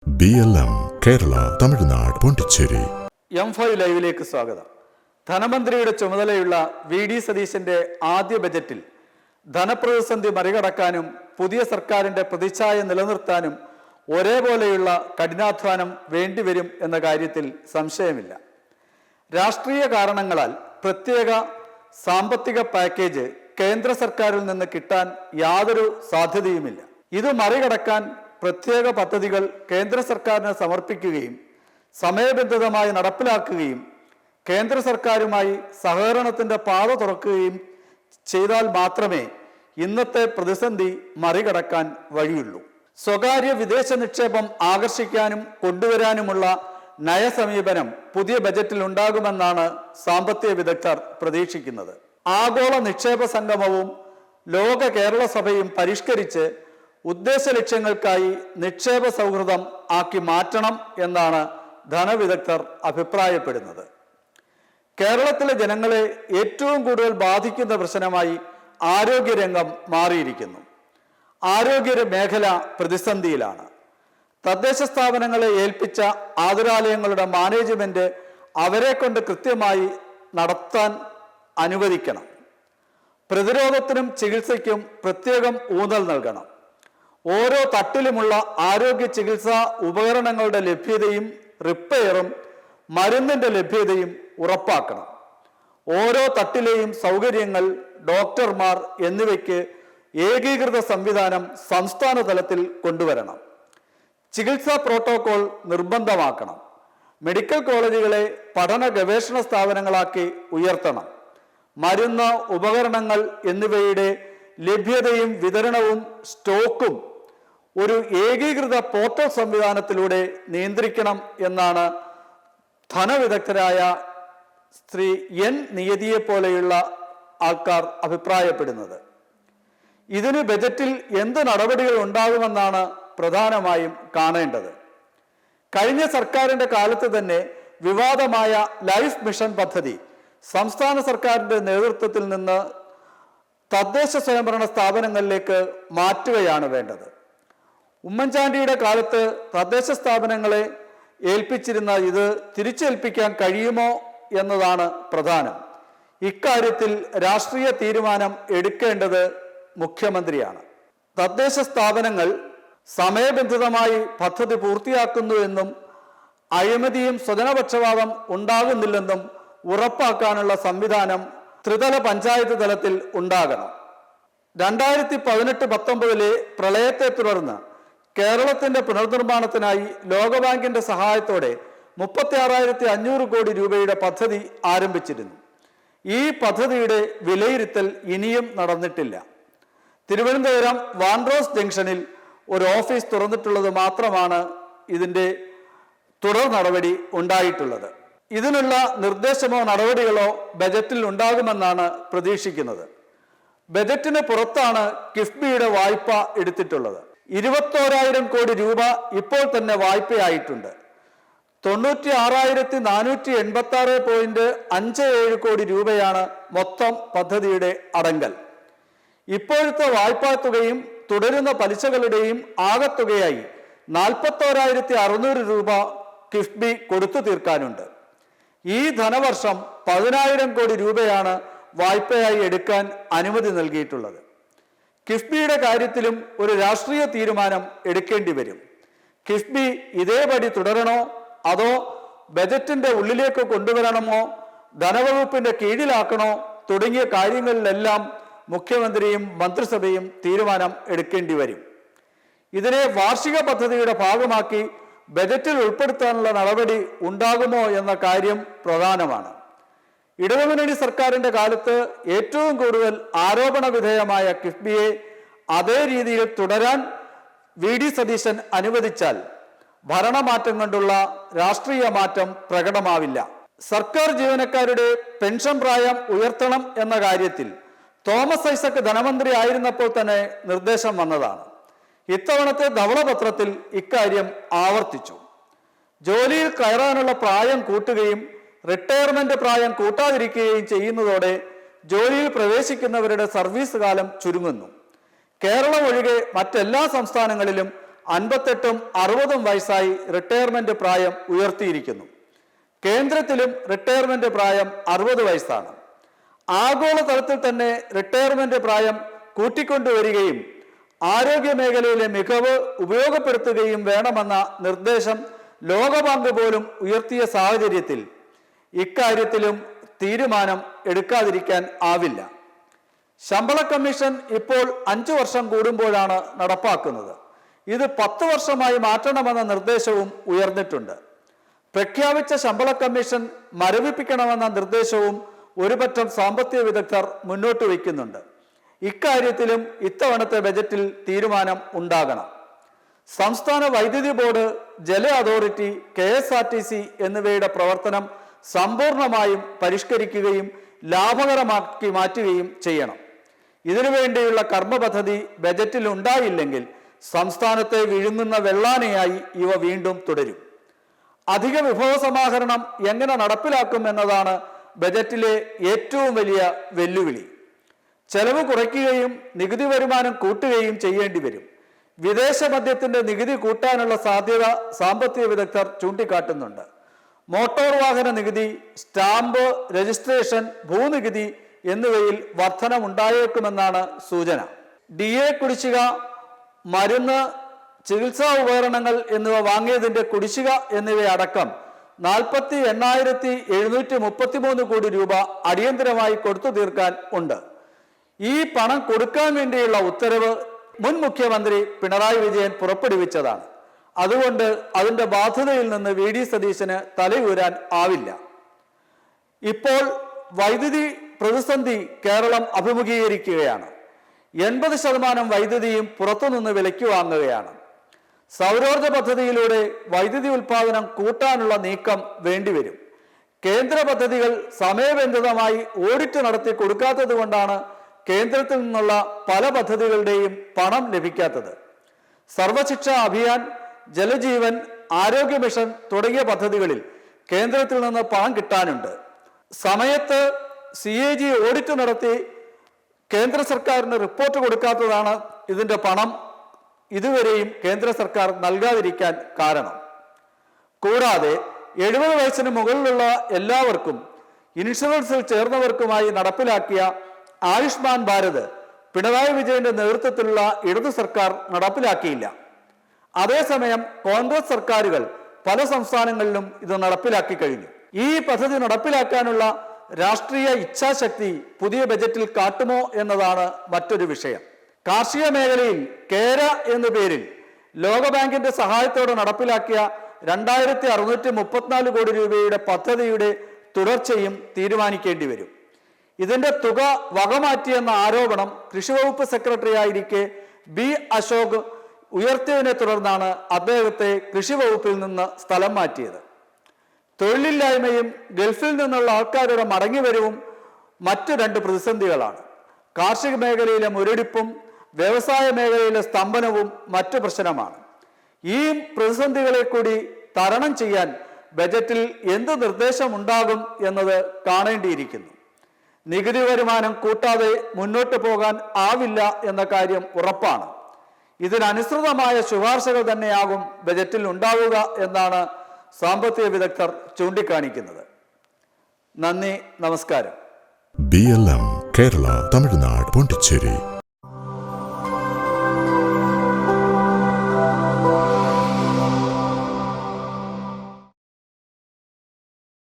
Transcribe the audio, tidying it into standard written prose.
BLM Kerala Tamil Nadu Pondicherry. M5 ലൈവിലേക്ക് സ്വാഗതം. ധനമന്ത്രിയുടെ ചുമതലയുള്ള VD സതീശന്റെ ആദ്യ ബജറ്റിൽ ധനപ്രതിസന്ധി മറികടക്കാനും പുതിയ സർക്കാരിന്റെ പ്രതിച്ഛായ നിലനിർത്താനും ഒരേപോലെയുള്ള കഠിനാധ്വാനം വേണ്ടിവരും എന്ന കാര്യത്തിൽ സംശയമില്ല. രാഷ്ട്രീയ കാരണങ്ങളാൽ പ്രത്യേക സാമ്പത്തിക പാക്കേജ് കേന്ദ്ര സർക്കാരിൽ നിന്ന് കിട്ടാൻ യാതൊരു സാധ്യതയുമില്ല. ഇത് മറികടക്കാൻ പ്രത്യേക പദ്ധതികൾ കേന്ദ്ര സർക്കാരിന് സമർപ്പിക്കുകയും സമയബന്ധിതമായി നടപ്പിലാക്കുകയും കേന്ദ്ര സർക്കാരുമായി സഹകരണത്തിൻ്റെ പാത തുറക്കുകയും ചെയ്താൽ മാത്രമേ ഇന്നത്തെ പ്രതിസന്ധി മറികടക്കാൻ വഴിയുള്ളൂ. സ്വകാര്യ വിദേശ നിക്ഷേപം ആകർഷിക്കാനും കൊണ്ടുവരാനുമുള്ള നയസമീപനം പുതിയ ബജറ്റിൽ ഉണ്ടാകുമെന്നാണ് സാമ്പത്തിക വിദഗ്ധർ പ്രതീക്ഷിക്കുന്നത്. ആഗോള നിക്ഷേപ സംഗമവും ലോക കേരള സഭയും പരിഷ്കരിച്ച് ഉദ്ദേശ ലക്ഷ്യങ്ങൾക്കായി നിക്ഷേപ സൗഹൃദം ആക്കി മാറ്റണം എന്നാണ് ധനവിദഗ്ധർ അഭിപ്രായപ്പെടുന്നത്. കേരളത്തിലെ ജനങ്ങളെ ഏറ്റവും കൂടുതൽ ബാധിക്കുന്ന പ്രശ്നമായി ആരോഗ്യരംഗം മാറിയിരിക്കുന്നു. ആരോഗ്യ മേഖല പ്രതിസന്ധിയിലാണ്. തദ്ദേശ സ്ഥാപനങ്ങളെ ഏൽപ്പിച്ച ആതുരാലയങ്ങളുടെ മാനേജ്മെന്റ് അവരെ കൊണ്ട് കൃത്യമായി നടത്താൻ അനുവദിക്കണം. പ്രതിരോധത്തിനും ചികിത്സയ്ക്കും പ്രത്യേകം ഊന്നൽ നൽകണം. ഓരോ തട്ടിലുമുള്ള ആരോഗ്യ ചികിത്സാ ഉപകരണങ്ങളുടെ ലഭ്യതയും റിപ്പയറും മരുന്നിൻ്റെ ലഭ്യതയും ഉറപ്പാക്കണം. ഓരോ തട്ടിലെയും സൗകര്യങ്ങൾ, ഡോക്ടർമാർ എന്നിവയ്ക്ക് ഏകീകൃത സംവിധാനം സംസ്ഥാന തലത്തിൽ കൊണ്ടുവരണം. ചികിത്സാ പ്രോട്ടോകോൾ നിർബന്ധമാക്കണം. മെഡിക്കൽ കോളേജുകളെ പഠന ഗവേഷണ സ്ഥാപനങ്ങളാക്കി ഉയർത്തണം. മരുന്ന്, ഉപകരണങ്ങൾ എന്നിവയുടെ ലഭ്യതയും വിതരണവും സ്റ്റോക്കും ഒരു ഏകീകൃത പോർട്ടൽ സംവിധാനത്തിലൂടെ നിയന്ത്രിക്കണം എന്നാണ് ധനവിദഗ്ധരായ ശ്രീ N നിയതിയെ പോലെയുള്ള ആൾക്കാർ അഭിപ്രായപ്പെടുന്നത്. ഇതിന് ബജറ്റിൽ എന്ത് നടപടികൾ ഉണ്ടാകുമെന്നാണ് പ്രധാനമായും കാണേണ്ടത്. കഴിഞ്ഞ സർക്കാരിൻ്റെ കാലത്ത് തന്നെ വിവാദമായ ലൈഫ് മിഷൻ പദ്ധതി സംസ്ഥാന സർക്കാരിൻ്റെ നേതൃത്വത്തിൽ നിന്ന് തദ്ദേശ സ്വയംഭരണ സ്ഥാപനങ്ങളിലേക്ക് മാറ്റുകയാണ് വേണ്ടത്. ഉമ്മൻചാണ്ടിയുടെ കാലത്ത് തദ്ദേശ സ്ഥാപനങ്ങളെ ഏൽപ്പിച്ചിരുന്ന ഇത് തിരിച്ചേൽപ്പിക്കാൻ കഴിയുമോ എന്നതാണ് പ്രധാനം. ഇക്കാര്യത്തിൽ രാഷ്ട്രീയ തീരുമാനം എടുക്കേണ്ടത് മുഖ്യമന്ത്രിയാണ്. തദ്ദേശ സ്ഥാപനങ്ങൾ സമയബന്ധിതമായി പദ്ധതി പൂർത്തിയാക്കുന്നുവെന്നും അഴിമതിയും സ്വജനപക്ഷപാതം ഉണ്ടാകുന്നില്ലെന്നും ഉറപ്പാക്കാനുള്ള സംവിധാനം ത്രിതല പഞ്ചായത്ത് തലത്തിൽ ഉണ്ടാകണം. 2018-19 പ്രളയത്തെ തുടർന്ന് കേരളത്തിന്റെ പുനർനിർമ്മാണത്തിനായി ലോകബാങ്കിന്റെ സഹായത്തോടെ 36,500 കോടി രൂപയുടെ പദ്ധതി ആരംഭിച്ചിരുന്നു. ഈ പദ്ധതിയുടെ വിലയിരുത്തൽ ഇനിയും നടന്നിട്ടില്ല. തിരുവനന്തപുരം വാൻഡ്രോസ് ജംഗ്ഷനിൽ ഒരു ഓഫീസ് തുറന്നിട്ടുള്ളത് മാത്രമാണ് ഇതിൻ്റെ തുടർ നടപടി ഉണ്ടായിട്ടുള്ളത്. ഇതിനുള്ള നിർദ്ദേശമോ നടപടികളോ ബജറ്റിൽ ഉണ്ടാകുമെന്നാണ് പ്രതീക്ഷിക്കുന്നത്. ബജറ്റിന് പുറത്താണ് കിഫ്ബിയുടെ വായ്പ എടുത്തിട്ടുള്ളത്. 21,000 കോടി രൂപ ഇപ്പോൾ തന്നെ വായ്പയായിട്ടുണ്ട്. 96,486.57 കോടി രൂപയാണ് മൊത്തം പദ്ധതിയുടെ അടങ്കൽ. ഇപ്പോഴത്തെ വായ്പാ തുകയും തുടരുന്ന പലിശകളുടെയും ആകത്തുകയായി 41,600 രൂപ കിഫ്ബി കൊടുത്തു തീർക്കാനുണ്ട്. ഈ ധനവർഷം 10,000 കോടി രൂപയാണ് വായ്പയായി എടുക്കാൻ അനുമതി നൽകിയിട്ടുള്ളത്. കിഫ്ബിയുടെ കാര്യത്തിലും ഒരു രാഷ്ട്രീയ തീരുമാനം എടുക്കേണ്ടി വരും. കിഫ്ബി ഇതേപടി തുടരണോ അതോ ബജറ്റിന്റെ ഉള്ളിലേക്ക് കൊണ്ടുവരണമോ, ധനവകുപ്പിന്റെ കീഴിലാക്കണോ തുടങ്ങിയ കാര്യങ്ങളിലെല്ലാം മുഖ്യമന്ത്രിയും മന്ത്രിസഭയും തീരുമാനം എടുക്കേണ്ടി വരും. ഇതിനെ വാർഷിക പദ്ധതിയുടെ ഭാഗമാക്കി ബജറ്റിൽ ഉൾപ്പെടുത്താനുള്ള നടപടി ഉണ്ടാകുമോ എന്ന കാര്യം പ്രധാനമാണ്. ഇടതുമുന്നണി സർക്കാരിൻ്റെ കാലത്ത് ഏറ്റവും കൂടുതൽ ആരോപണ വിധേയമായ കിഫ്ബിയെ അതേ രീതിയിൽ തുടരാൻ VD സതീശൻ അനുവദിച്ചാൽ ഭരണമാറ്റം കൊണ്ടുള്ള രാഷ്ട്രീയ മാറ്റം പ്രകടമാവില്ല. സർക്കാർ ജീവനക്കാരുടെ പെൻഷൻ പ്രായം ഉയർത്തണം എന്ന കാര്യത്തിൽ തോമസ് ഐസക് ധനമന്ത്രി ആയിരുന്നപ്പോൾ തന്നെ നിർദ്ദേശം വന്നതാണ്. ഇത്തവണത്തെ ധവളപത്രത്തിൽ ഇക്കാര്യം ആവർത്തിച്ചു. ജോലിയിൽ കയറാനുള്ള പ്രായം കൂട്ടുകയും റിട്ടയർമെന്റ് പ്രായം കൂട്ടാതിരിക്കുകയും ചെയ്യുന്നതോടെ ജോലിയിൽ പ്രവേശിക്കുന്നവരുടെ സർവീസ് കാലം ചുരുങ്ങുന്നു. കേരളം ഒഴികെ മറ്റെല്ലാ സംസ്ഥാനങ്ങളിലും 58ഉം 60ഉം വയസ്സായി റിട്ടയർമെന്റ് പ്രായം ഉയർത്തിയിരിക്കുന്നു. കേന്ദ്രത്തിലും റിട്ടയർമെന്റ് പ്രായം 60 വയസ്സാണ്. ആഗോളതലത്തിൽ തന്നെ റിട്ടയർമെന്റ് പ്രായം കൂട്ടിക്കൊണ്ടുവരികയും ആരോഗ്യ മേഖലയിലെ മികവ് ഉപയോഗപ്പെടുത്തുകയും വേണമെന്ന നിർദ്ദേശം ലോകബാങ്ക് പോലും ഉയർത്തിയ സാഹചര്യത്തിൽ ഇക്കാര്യത്തിലും തീരുമാനം എടുക്കാതിരിക്കാൻ ആവില്ല. ശമ്പള കമ്മീഷൻ ഇപ്പോൾ 5 വർഷം കൂടുമ്പോഴാണ് നടപ്പാക്കുന്നത്. ഇത് 10 വർഷമായി മാറ്റണമെന്ന നിർദ്ദേശവും ഉയർന്നിട്ടുണ്ട്. പ്രഖ്യാപിച്ച ശമ്പള കമ്മീഷൻ മരവിപ്പിക്കണമെന്ന നിർദ്ദേശവും ഒരുപറ്റം സാമ്പത്തിക വിദഗ്ധർ മുന്നോട്ട് വയ്ക്കുന്നുണ്ട്. ഇക്കാര്യത്തിലും ഇത്തവണത്തെ ബജറ്റിൽ തീരുമാനം ഉണ്ടാകണം. സംസ്ഥാന വൈദ്യുതി ബോർഡ്, ജല അതോറിറ്റി, KSRTC എന്നിവയുടെ പ്രവർത്തനം സമ്പൂർണമായും പരിഷ്കരിക്കുകയും ലാഭകരമാക്കി മാറ്റുകയും ചെയ്യണം. ഇതിനുവേണ്ടിയുള്ള കർമ്മ പദ്ധതി ബജറ്റിൽ ഉണ്ടായില്ലെങ്കിൽ സംസ്ഥാനത്തെ വിഴുങ്ങുന്ന വെള്ളാനയായി ഇവ വീണ്ടും തുടരും. അധിക വിഭവ സമാഹരണം എങ്ങനെ നടപ്പിലാക്കും എന്നതാണ് ബജറ്റിലെ ഏറ്റവും വലിയ വെല്ലുവിളി. ചെലവ് കുറയ്ക്കുകയും നികുതി വരുമാനം കൂട്ടുകയും ചെയ്യേണ്ടി വരും. വിദേശ മദ്യത്തിന്റെ നികുതി കൂട്ടാനുള്ള സാധ്യത സാമ്പത്തിക വിദഗ്ധർ ചൂണ്ടിക്കാട്ടുന്നുണ്ട്. മോട്ടോർ വാഹന നികുതി, സ്റ്റാമ്പ്, രജിസ്ട്രേഷൻ, ഭൂനികുതി എന്നിവയിൽ വർധനമുണ്ടായേക്കുമെന്നാണ് സൂചന. DA കുടിശ്ശിക, മരുന്ന്, ചികിത്സാ ഉപകരണങ്ങൾ എന്നിവ വാങ്ങിയതിന്റെ കുടിശ്ശിക എന്നിവയടക്കം 48,733 കോടി രൂപ അടിയന്തരമായി കൊടുത്തു തീർക്കാൻ ഉണ്ട്. ഈ പണം കൊടുക്കാൻ വേണ്ടിയുള്ള ഉത്തരവ് മുൻ മുഖ്യമന്ത്രി പിണറായി വിജയൻ പുറപ്പെടുവിച്ചതാണ്. അതുകൊണ്ട് അതിന്റെ ബാധ്യതയിൽ നിന്ന് VD സതീശന് തലയൂരാൻ ആവില്ല. ഇപ്പോൾ വൈദ്യുതി പ്രതിസന്ധി കേരളം അഭിമുഖീകരിക്കുകയാണ്. 80% വൈദ്യുതിയും പുറത്തുനിന്ന് വിലയ്ക്ക് വാങ്ങുകയാണ്. സൗരോർജ പദ്ധതിയിലൂടെ വൈദ്യുതി ഉൽപാദനം കൂട്ടാനുള്ള നീക്കം വേണ്ടിവരും. കേന്ദ്ര പദ്ധതികൾ സമയബന്ധിതമായി ഓഡിറ്റ് നടത്തി കൊടുക്കാത്തത് കൊണ്ടാണ് കേന്ദ്രത്തിൽ നിന്നുള്ള പല പദ്ധതികളുടെയും പണം ലഭിക്കാത്തത്. സർവശിക്ഷ അഭിയാൻ, ജലജീവൻ, ആരോഗ്യ മിഷൻ തുടങ്ങിയ പദ്ധതികളിൽ കേന്ദ്രത്തിൽ നിന്ന് പണം കിട്ടാനുണ്ട്. സമയത്ത് CAG ഓഡിറ്റ് നടത്തി കേന്ദ്ര സർക്കാരിന് റിപ്പോർട്ട് കൊടുക്കാത്തതാണ് ഇതിന്റെ പണം ഇതുവരെയും കേന്ദ്ര സർക്കാർ നൽകാതിരിക്കാൻ കാരണം. കൂടാതെ 70 വയസ്സിന് മുകളിലുള്ള എല്ലാവർക്കും ഇൻഷുറൻസിൽ ചേർന്നവർക്കുമായി നടപ്പിലാക്കിയ ആയുഷ്മാൻ ഭാരത് പിണറായി വിജയന്റെ നേതൃത്വത്തിലുള്ള ഇടതു സർക്കാർ നടപ്പിലാക്കിയില്ല. അതേസമയം കോൺഗ്രസ് സർക്കാരുകൾ പല സംസ്ഥാനങ്ങളിലും ഇത് നടപ്പിലാക്കി കഴിഞ്ഞു. ഈ പദ്ധതി നടപ്പിലാക്കാനുള്ള രാഷ്ട്രീയ ഇച്ഛാശക്തി പുതിയ ബജറ്റിൽ കാട്ടുമോ എന്നതാണ് മറ്റൊരു വിഷയം. കാർഷിക മേഖലയിൽ കേര എന്ന പേരിൽ ലോകബാങ്കിന്റെ സഹായത്തോടെ നടപ്പിലാക്കിയ 2634 കോടി രൂപയുടെ പദ്ധതിയുടെ തുടർച്ചയും തീരുമാനിക്കേണ്ടി വരും. ഇതിന്റെ തുക വകമാറ്റിയെന്ന ആരോപണം കൃഷിവകുപ്പ് സെക്രട്ടറി ആയിരിക്കെ B. അശോക് ഉയർത്തിയതിനെ തുടർന്നാണ് അദ്ദേഹത്തെ കൃഷിവകുപ്പിൽ നിന്ന് സ്ഥലം മാറ്റിയത്. തൊഴിലില്ലായ്മയും ഗൾഫിൽ നിന്നുള്ള ആൾക്കാരുടെ മടങ്ങിവരവും മറ്റു 2 പ്രതിസന്ധികളാണ്. കാർഷിക മേഖലയിലെ മുരടിപ്പും വ്യവസായ മേഖലയിലെ സ്തംഭനവും മറ്റു പ്രശ്നമാണ്. ഈ പ്രതിസന്ധികളെ കൂടി തരണം ചെയ്യാൻ ബജറ്റിൽ എന്ത് നിർദ്ദേശമുണ്ടാകും എന്നത് കാണേണ്ടിയിരിക്കുന്നു. നികുതി വരുമാനം കൂട്ടാതെ മുന്നോട്ട് പോകാൻ ആവില്ല എന്ന കാര്യം ഉറപ്പാണ്. ഇതിനനുസൃതമായ ശുപാർശകൾ തന്നെയാകും ബജറ്റിൽ ഉണ്ടാവുക എന്നാണ് സാമ്പത്തിക വിദഗ്ധർ ചൂണ്ടിക്കാണിക്കുന്നത്. നന്ദി, നമസ്കാരം. BLM കേരള, തമിഴ്നാട്, പോണ്ടിച്ചേരി.